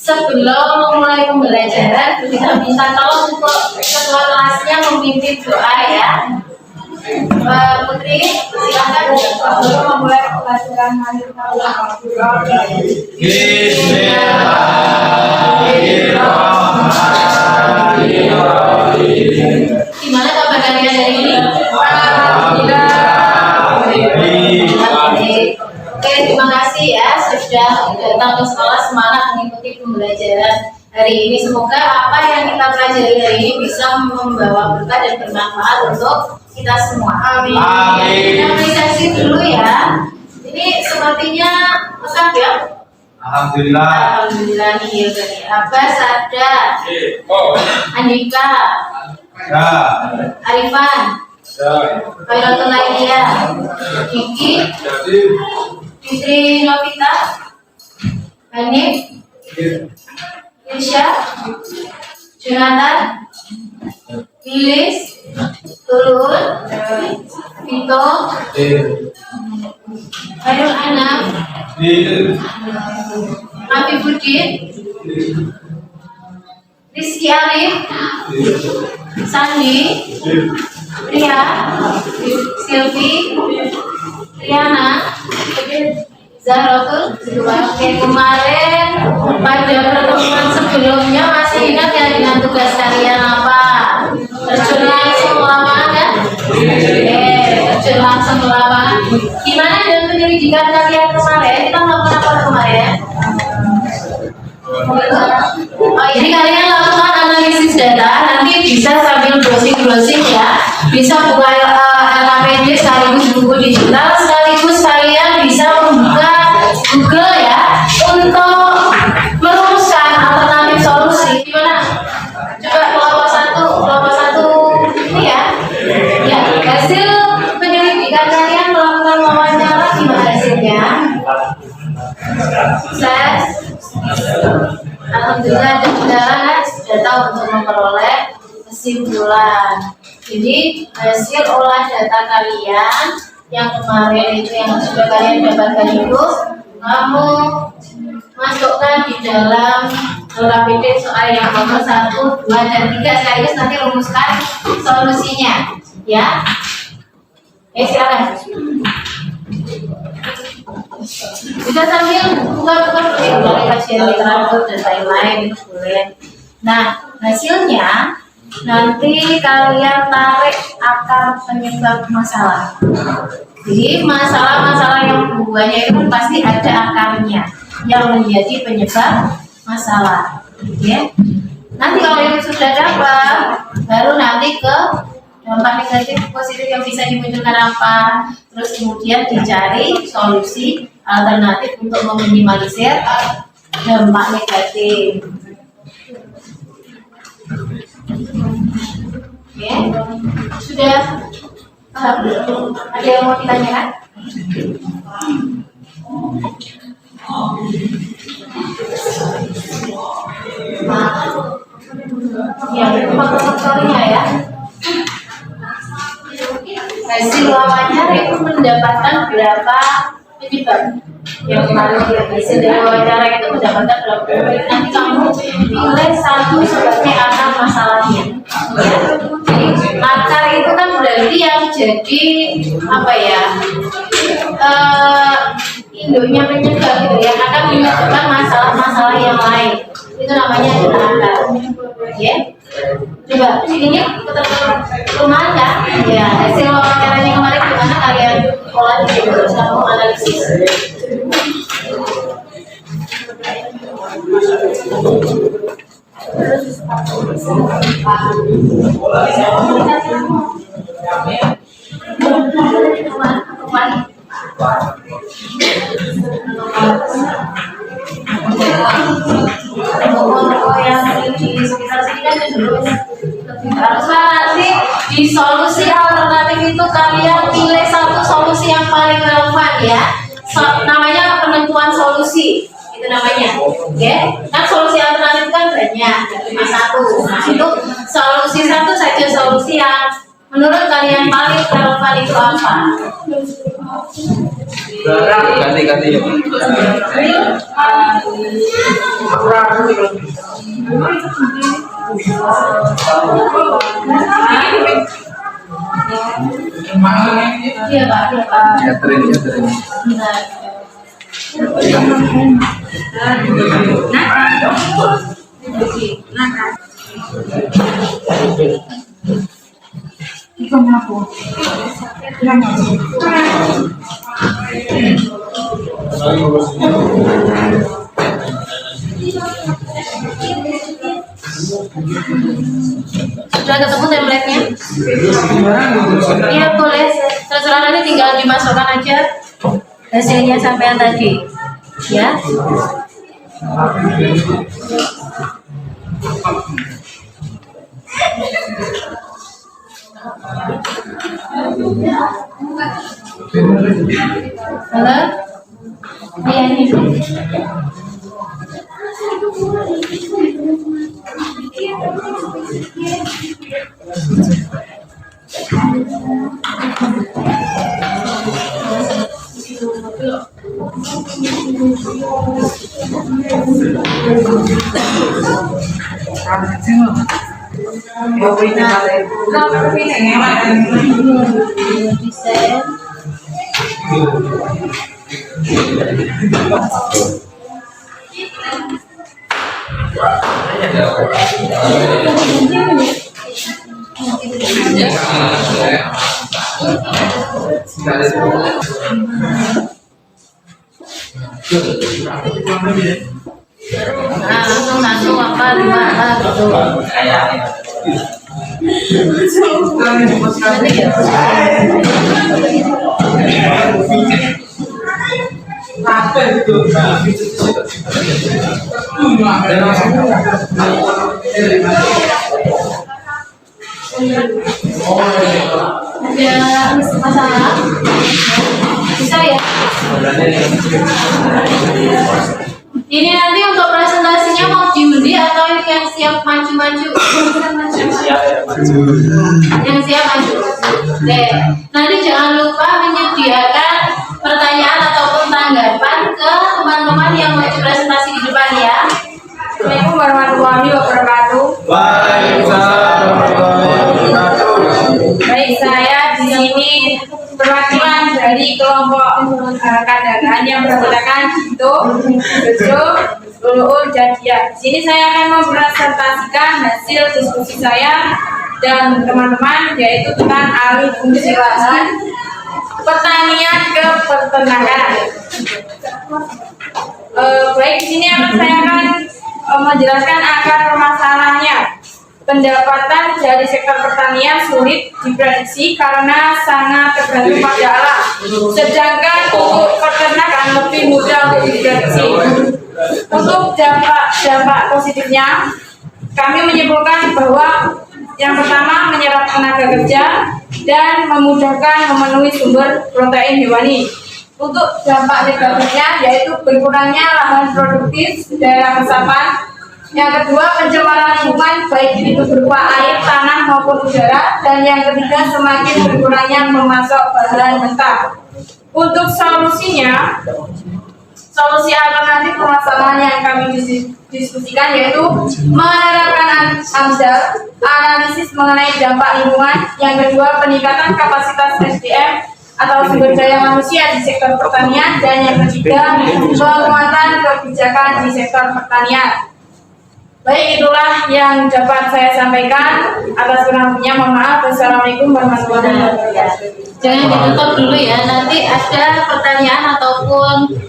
Sebelum memulai pembelajaran, kita minta tolong untuk ketua kelasnya memimpin doa ya. Putri, silakan sebelum memulai pembelajaran. Gimana kabar kalian hari ini? Oke, terima kasih ya sudah datang ke sekolah, semangat mengikuti pembelajaran hari ini. Semoga apa yang kita pelajari hari ini bisa membawa berkah dan bermanfaat untuk kita semua. Amin. Kita apresiasi dulu ya. Ini sepertinya lengkap ya. Alhamdulillah. Alhamdulillah nih ya. Abbas ada, Andika, Arifan, Khairatul Lainnya, Kiki, Fitri Novita, Hanif, Irsya, Jonathan, Lilis, Turun, Vito, Khairul Anam, Afifuddin, Rizky Arif, Sandi, Ria, Silvi, Riana, Zahratul. Oke, kemarin pada pertemuan sebelumnya masih ingat ya dengan tugas kalian apa? Terjun langsung ke lapangan kan? Terjun langsung ke lapangan. Gimana dengan penyelidikan kalian kemarin? Kita melakukan apa kemarin? Oh, jadi kalian lakukan analisis data, nanti bisa sambil browsing ya, bisa buka LKPD sekaligus buku digital, sekaligus kalian bisa membuka Google ya untuk merumuskan alternatif solusi. Gimana? Coba kelompok satu ini ya. Ya, hasil penyelidikan kalian melakukan wawancara, gimana hasilnya? Sukses. Alhamdulillah dan sudah tahu untuk memperoleh kesimpulan. Jadi hasil olah data kalian yang kemarin itu yang sudah kalian dapatkan itu kamu masukkan di dalam LKPD soal yang nomor 1, 2, dan 3 sekaligus nanti rumuskan solusinya ya. Silakan. Bisa sambil buka-buka dari kajian literatur dan lain-lain itu boleh. Nah, hasilnya nanti kalian tarik akar penyebab masalah. Jadi masalah-masalah yang buahnya itu pasti ada akarnya yang menjadi penyebab masalah. Ya. Nanti kalau itu sudah dapat, baru nanti ke dampak negatif positif yang bisa dimunculkan apa, terus kemudian dicari solusi alternatif untuk meminimalisir dampak negatif. Oke, sudah paham? Ada yang mau ditanyakan? Ya, faktor-faktornya ya. Hasil wawancara itu mendapatkan berapa penyebab? Yang kemarin hasil dari wawancara itu mendapatkan berapa penyebab? Nanti kamu pilih satu sebagai akar masalahnya. Ya. Jadi akar itu kan berarti yang jadi apa ya? Induknya penyebab gitu yang akan menyebabkan masalah-masalah yang lain. Itu namanya akar. Ya. Coba ini lumayan kan? Ya, hasil wawancaranya kemarin gimana kalian olah terus kamu analisis. Terus Teruslah nanti di solusi alternatif itu kalian pilih satu solusi yang paling relevan ya. Namanya penentuan solusi itu namanya, oke? Kan solusi alternatif kan banyak, cuma satu. Nah itu solusi satu saja solusi yang menurut kalian paling relevan itu apa? Ganti ya. Iya Pak, iya Pak. Nah. Sudah ketemu template-nya? Iya boleh. Terserah nanti tinggal dimasukkan aja hasilnya sampai yang tadi, ya. Halo? Iya ini. Nah, langsung satu apa dua gitu. Ada masalah? Bisa ya? Ini nanti untuk presentasinya mau diundi atau ini yang siap maju-maju? Yang siap maju. Oke. Nanti jangan lupa menyediakan pertanyaan ataupun tanggapan ke teman-teman yang maju presentasi di depan ya. Assalamualaikum warahmatullahi wabarakatuh. Waalaikumsalam warahmatullahi wabarakatuh. Baik, saya di sini perwakilan dari kelompok kadangan yang beranggotakan Dito, Jojo, Luluur, dan Dia. Di sini saya akan mempresentasikan hasil diskusi saya dan teman-teman, yaitu tentang alih fungsi lahan pertanian ke peternakan. Baik, di sini saya akan menjelaskan akar permasalahannya. Pendapatan dari sektor pertanian sulit diprediksi karena sangat tergantung pada alam. Sedangkan untuk peternakan lebih mudah untuk diprediksi. Untuk dampak positifnya, kami menyimpulkan bahwa yang pertama menyerap tenaga kerja dan memudahkan memenuhi sumber protein hewani. Untuk dampak negatifnya yaitu berkurangnya lahan produktif daerah resapan. Yang kedua, pencemaran lingkungan baik itu berupa air, tanah maupun udara. Dan yang ketiga, semakin berkurangnya memasok bahan mentah. Untuk solusinya, solusi alternatif permasalahan yang kami diskusikan yaitu menerapkan AMDAL, analisis mengenai dampak lingkungan. Yang kedua, peningkatan kapasitas SDM atau sumber daya manusia di sektor pertanian. Dan yang ketiga, penguatan kebijakan di sektor pertanian. Baik, itulah yang dapat saya sampaikan. Atas kurang lebihnya mohon maaf. Wassalamualaikum warahmatullahi wabarakatuh. Jangan ditutup dulu ya, nanti ada pertanyaan ataupun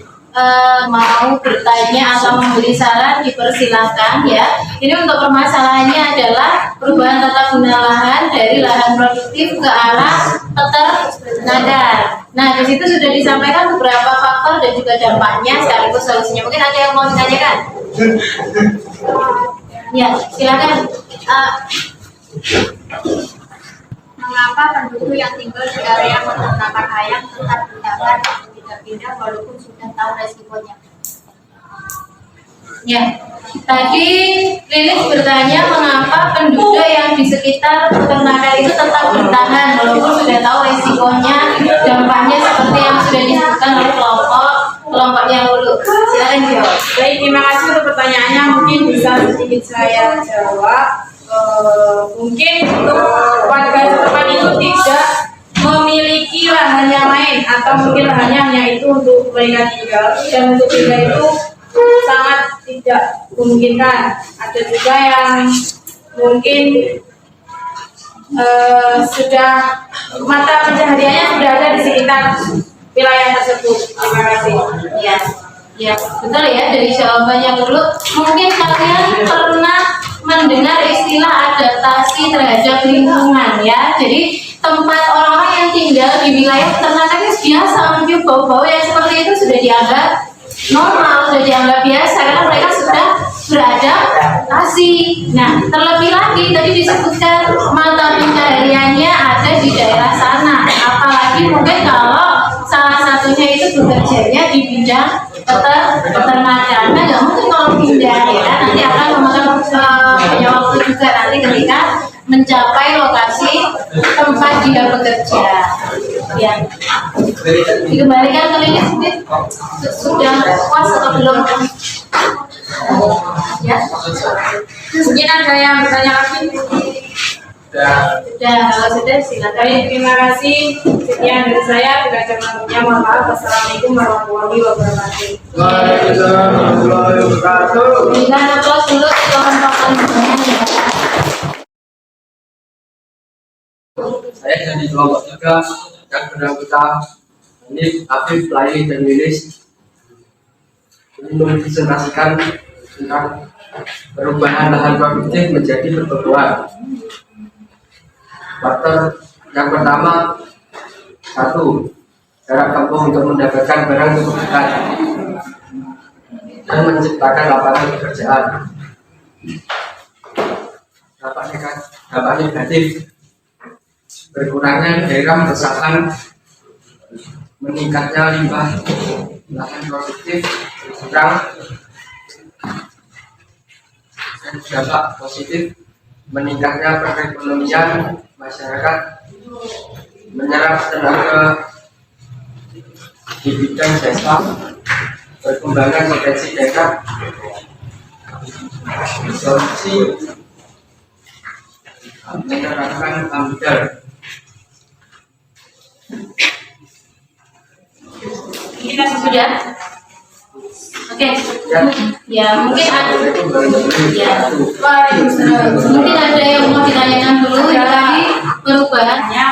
mau bertanya atau memberi saran dipersilahkan ya. Ini untuk permasalahannya adalah perubahan tata guna lahan dari lahan produktif ke arah peternakan. Nah, di situ sudah disampaikan beberapa faktor dan juga dampaknya sekaligus solusinya. Mungkin ada yang mau ditanyakan? Ya, silakan. Mengapa penduduk yang tinggal di area peternakan ayam tetap bertahan dan tidak pindah walaupun sudah tahu resikonya? Ya, tadi Lilis bertanya mengapa penduduk yang di sekitar peternakan itu tetap bertahan walaupun sudah tahu resikonya, dampaknya seperti yang sudah disebutkan oleh kelompok yang dulu. Silakan jawab. Baik, terima kasih untuk pertanyaannya. Mungkin bisa sedikit saya jawab. Mungkin untuk warga setempat itu tidak memiliki lahan yang lain atau mungkin lahannya hanya itu untuk mereka tinggal, dan untuk pindah itu sangat tidak memungkinkan. Ada juga yang mungkin sudah mata pencahariannya sudah ada di sekitar wilayah tersebut. Terima kasih. Ya, ya betul ya, dari jawabannya dulu. Mungkin kalian pernah mendengar istilah adaptasi terhadap lingkungan ya. Jadi tempat orang-orang yang tinggal di wilayah peternakan itu biasa mencium bau-bau yang seperti itu sudah dianggap normal, sudah dianggap biasa karena mereka sudah beradaptasi. Nah, terlebih lagi tadi disebutkan mata pencahariannya ada di daerah sana. Apalagi mungkin kalau salah satunya itu bekerjanya di bidang peternakan. Nah, nggak mungkin kalau pindah ya, nanti akan memakan banyak waktu juga nanti ketika mencapai lokasi tempat dia bekerja. Ya, dikembalikan ke Lilis mungkin sudah puas atau belum? Ya, Mungkin ada yang bertanya lagi? sudah. Kalau sudah silakan. Baik, terima kasih. Sekian dari saya. Tidak ada waktunya. Mohon maaf. Wassalamualaikum warahmatullahi wabarakatuh. Waalaikumsalam warahmatullahi wabarakatuh. Berikan aplaus dulu ke kelompok kelompoknya. Saya dari kelompok juga yang bersangkutan ini Afif, Laili, dan Lilis ini mempresentasikan tentang perubahan lahan produktif menjadi perkebunan. Faktor yang pertama, satu, jarak tempuh untuk mendapatkan barang kebutuhan dan menciptakan lapangan pekerjaan. Dampak negatif, berkurangnya daerah resapan, meningkatnya limbah lahan produktif kurang, dan dampak positif, meningkatnya perekonomian masyarakat, menyerap tenaga di bidang jasa, perkembangan potensi daerah, solusi menerapkan amdal. Kita sudah. Oke. Ya, mungkin ada. Ya. Mungkin ada yang mau ditanyakan dulu ya, tadi perubahannya.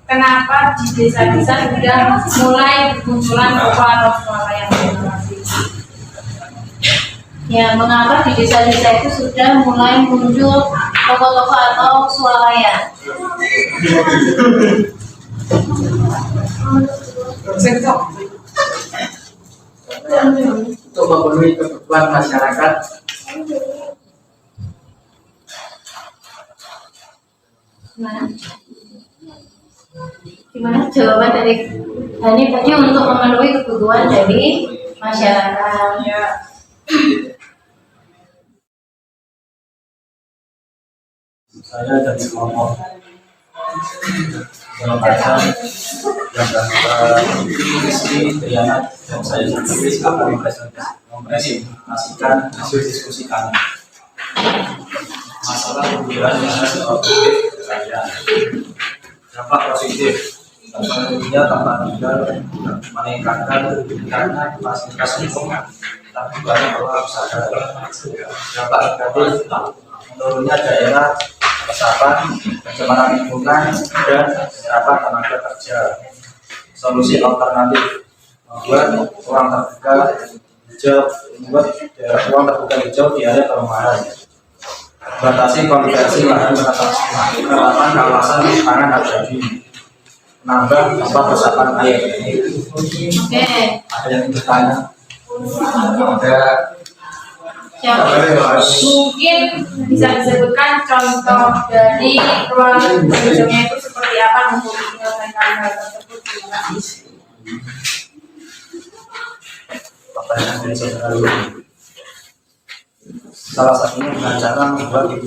Kenapa di desa-desa sudah mulai bermunculan toko atau swalayan? Ya, mengapa di desa-desa itu sudah mulai muncul toko-toko atau swalayan? Untuk memenuhi kebutuhan masyarakat. Gimana jawaban dari Hani tadi untuk memenuhi kebutuhan dari masyarakat? Ya. Saya dari kelompok Golongan yang berangkat Rizky, Triana, dan saya sendiri akan mempresentasikan hasil diskusi kami. Masalah pembiayaan yang positif saja. Dampak positif, tentunya tempat tinggal meningkatkan karena fasilitas lingkungan, tapi banyak orang usaha. Dampak negatif, menurunnya daerah resapan, pencemaran lingkungan, dan penyerapan tenaga kerja. Solusi alternatif, membuat ruang terbuka hijau, ruang terbuka hijau di area perumahan. Batasi konversi lahan penerapan kawasan pangan abadi. Menambah tempat resapan air. Oke. Ada yang bertanya? Ada Mungkin bisa disebutkan contoh dari ruang hijaunya itu seperti apa untuk menyelesaikan hal tersebut. Terima kasih. Pertanyaan dari saudara dulu. Salah satunya dengan cara membuat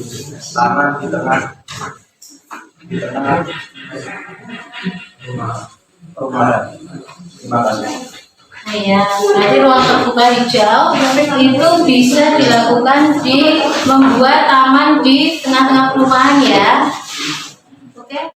taman di tengah rumah perumahan. Terima kasih. Iya, nanti ruang terbuka hijau itu bisa dilakukan di membuat taman di tengah-tengah perumahan ya. Oke.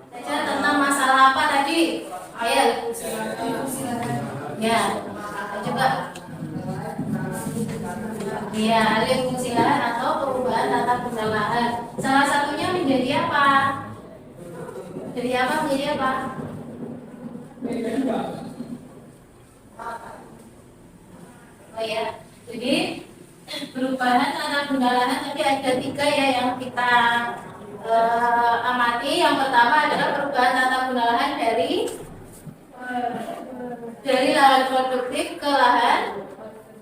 Belajar tentang masalah apa tadi? Ayo. Ya, coba. Ya, alih fungsi lahan atau perubahan tata guna lahan. Salah satunya menjadi apa? Menjadi apa? Menjadi apa? Oh ya, jadi perubahan tata guna lahan tadi ada 3 ya yang kita amati. Yang pertama adalah perubahan tata guna lahan dari lahan produktif ke lahan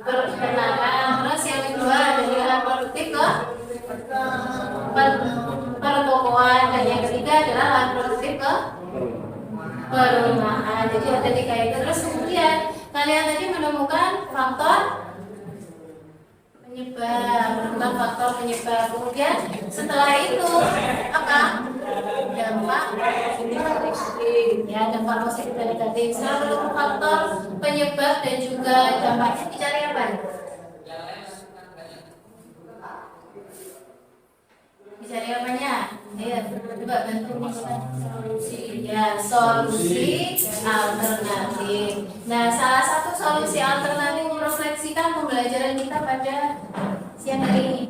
peternakan. Terus yang kedua dari lahan produktif ke pertokoan, dan yang ketiga adalah lahan produktif ke perumahan. Jadi ada 3 itu. Terus kemudian kalian tadi menemukan faktor penyebab. Kemudian setelah itu apa? Dampak positif. Ya, dampak positif dan negatif. Setelah menemukan faktor penyebab dan juga dampaknya, dicari apa? Dicari apanya? Ya, coba bantu menemukan solusi. Ya, solusi alternatif. Nah, salah satu solusi alternatif merefleksikan pembelajaran kita pada siang hari ini.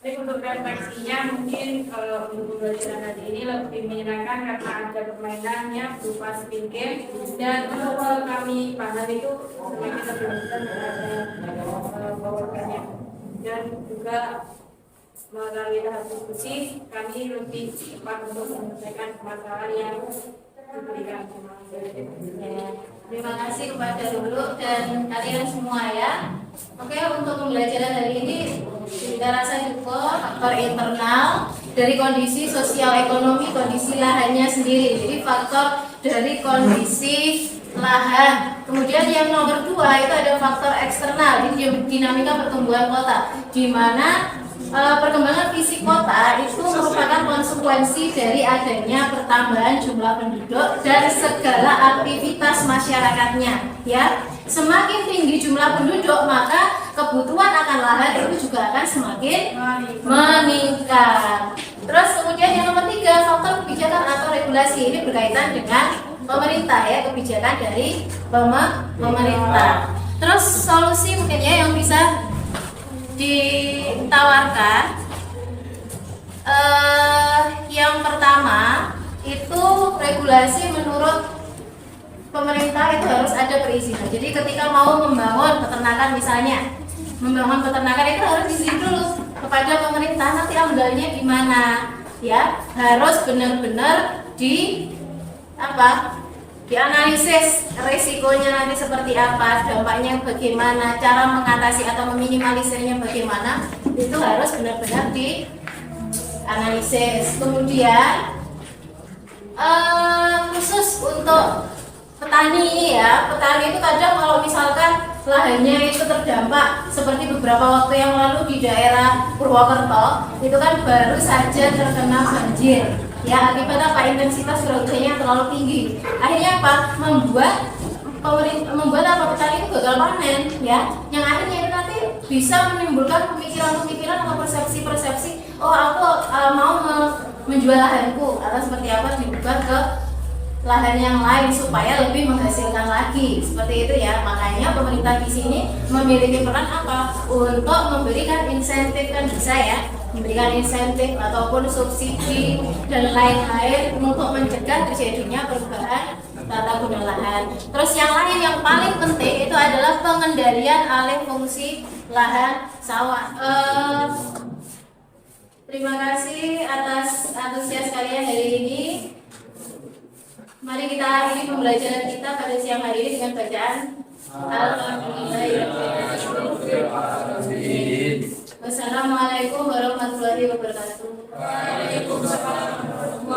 Jadi untuk refleksinya mungkin kalau untuk pembelajaran hari ini lebih menyenangkan karena ada permainannya berupa spin game, dan untuk kami paham itu semakin lebih mudah ada powerpointnya, dan juga melalui tahap diskusi kami lebih cepat untuk menyelesaikan masalah yang diberikan. Ya, terima kasih kepada Lulu dan kalian semua ya. Oke, untuk pembelajaran hari ini kita rasa cukup. Faktor internal dari kondisi sosial ekonomi, kondisi lahannya sendiri. Jadi faktor dari kondisi lahan. Kemudian yang nomor 2 itu ada faktor eksternal, dinamika pertumbuhan kota, di mana perkembangan fisik kota itu merupakan konsekuensi dari adanya pertambahan jumlah penduduk dan segala aktivitas masyarakatnya. Ya, semakin tinggi jumlah penduduk, maka kebutuhan akan lahan itu juga akan semakin meningkat. Terus kemudian yang nomor 3, faktor kebijakan atau regulasi. Ini berkaitan dengan pemerintah ya, kebijakan dari pemerintah. Terus solusi mungkin ya yang bisa ditawarkan, yang pertama itu regulasi menurut pemerintah itu harus ada perizinan. Jadi ketika mau membangun peternakan misalnya, itu harus izin dulu kepada pemerintah, nanti amdalnya gimana ya, harus benar-benar dianalisis risikonya nanti seperti apa, dampaknya bagaimana, cara mengatasi atau meminimalisirnya bagaimana, itu harus benar-benar dianalisis. Kemudian khusus untuk petani ini ya, petani itu kadang kalau misalkan lahannya itu terdampak seperti beberapa waktu yang lalu di daerah Purwokerto, itu kan baru saja terkena banjir. Ya, akibat apa? Intensitas curah hujannya terlalu tinggi. Akhirnya apa? Membuat petani itu gagal panen, ya. Yang akhirnya itu nanti bisa menimbulkan pemikiran-pemikiran atau persepsi-persepsi, oh aku mau menjual lahanku atau seperti apa, diubah ke lahan yang lain supaya lebih menghasilkan lagi. Seperti itu ya. Makanya pemerintah di sini memiliki peran apa? Untuk memberikan insentif, kan bisa ya, memberikan insentif ataupun subsidi dan lain-lain untuk mencegah terjadinya perubahan tata guna lahan. Terus yang lain yang paling penting itu adalah pengendalian alih fungsi lahan sawah. Terima kasih atas antusias kalian hari ini. Mari kita akhiri pembelajaran kita pada siang hari ini dengan bacaan Alhamdulillahirrahmanirrahim. Wassalamualaikum warahmatullahi wabarakatuh. Waalaikumsalam.